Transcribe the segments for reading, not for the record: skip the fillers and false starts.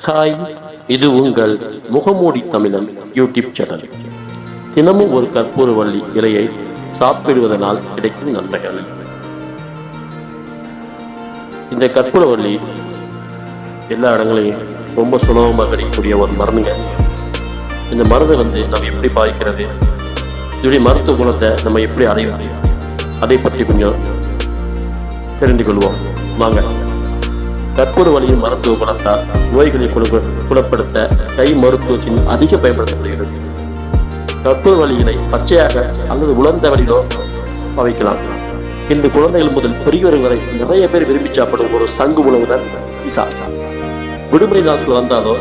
Hi, இது உங்கள் முகமூடி தமிழன் யூடியூப் சேனல். தினமும் ஒரு கற்பூரவள்ளி இலையை சாப்பிடுவதனால் கிடைக்கும் நன்மைகள். இந்த கற்பூரவள்ளி எல்லா இடங்களையும் ரொம்ப சுலபமாக கிடைக்கக்கூடிய ஒரு மருந்துங்க. இந்த மருந்து நம்ம எப்படி பாதிக்கிறது, இதனுடைய மருத்துவ குணத்தை நம்ம எப்படி அடைவது, அதை பற்றி கொஞ்சம் தெரிந்து கொள்வோம் வாங்க. கற்பூரவள்ளியின் மருத்துவ குணத்தால் நோய்களை குணப்படுத்த கை மருத்துவத்தின் அதிக பயன்படுத்தப்படுகிறது. கற்பூரவள்ளியினை பச்சையாக அல்லது உலர்ந்த வழியிலோ வைக்கலாம். இந்த குழந்தைகள் முதல் பெரியவர்கள் வரை நிறைய பேர் விரும்பி சாப்பிடும் ஒரு சங்கு உணவுடன் பீஸா. விடுமுறை நாட்கள் வந்தாலோ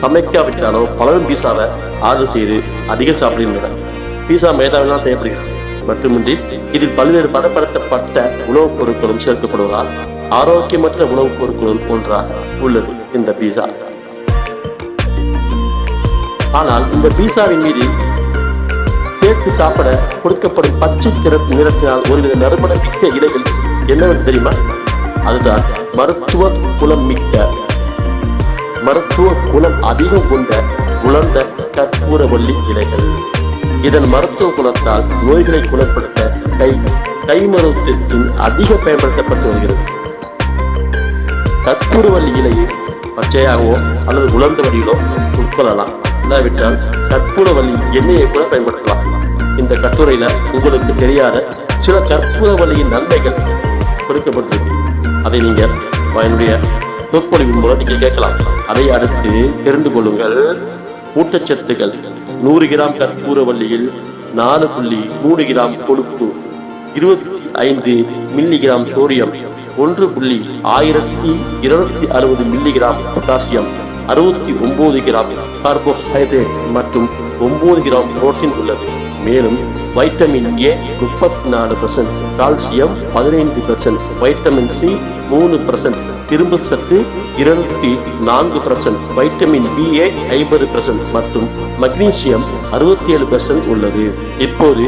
சமைக்காவிட்டாலோ பலரும் பீஸாவை ஆர்டர் செய்து அதிகம் சாப்பிடுகின்றனர். பீஸா மைதாவினால் செய்யப்படுகிறது. மட்டுமின்றி இதில் பல்வேறு பதப்படுத்தப்பட்ட உணவுப் பொருட்களும் சேர்க்கப்படுவதால் ஆரோக்கியமற்ற உணவுப் பொருட்களும் ஒன்றாக உள்ளது இந்த பீஸா. ஆனால் இந்த பீஸாவின் மீது சேர்த்து சாப்பிட கொடுக்கப்படும் பச்சை நிறத்தினால் ஒருவித நறுமண மிக்க இலைகள் என்னவென்று தெரியுமா? அதுதான் மருத்துவ குணம் அதிகம் கொண்ட உலர்ந்த கற்பூரவள்ளி இலைகள். இதன் மருத்துவ குணத்தால் நோய்களை குணப்படுத்த கை மருத்துவத்தின் அதிக பயன்படுத்தப்பட்டு வருகிறது. கற்பூரவள்ளி இலையை பச்சையாகவோ அல்லது உலர்ந்த வழியிலோ உட்கொள்ளலாம். இல்லாவிட்டால் கற்பூரவள்ளி எண்ணெயை கூட பயன்படுத்தலாம். இந்த கட்டுரையில உங்களுக்கு தெரியாத சில கற்பூரவள்ளியின் நன்மைகள் கொடுக்கப்பட்டிருக்கு. அதை நீங்க என்னுடைய சொற்பொழிவின் மூலம் நீங்கள் கேட்கலாம். அதை அடுத்து தெரிந்து கொள்ளுங்கள். ஊட்டச்சத்துக்கள்: 100 கிராம் கற்பூரவள்ளியில் 4.3 கிராம் கொழுப்பு, 25 milligram sodium, 1.1260 milligram potassium, 69 gram carbohydrate மற்றும் 9 கிராம் புரோட்டீன் உள்ளது. மேலும் vitamin A 34%, calcium 15%, vitamin C 3%, இரும்பு சத்து 24%, வைட்டமின் பிஏ 50% மற்றும் மக்னீசியம் 67% உள்ளது. இப்போது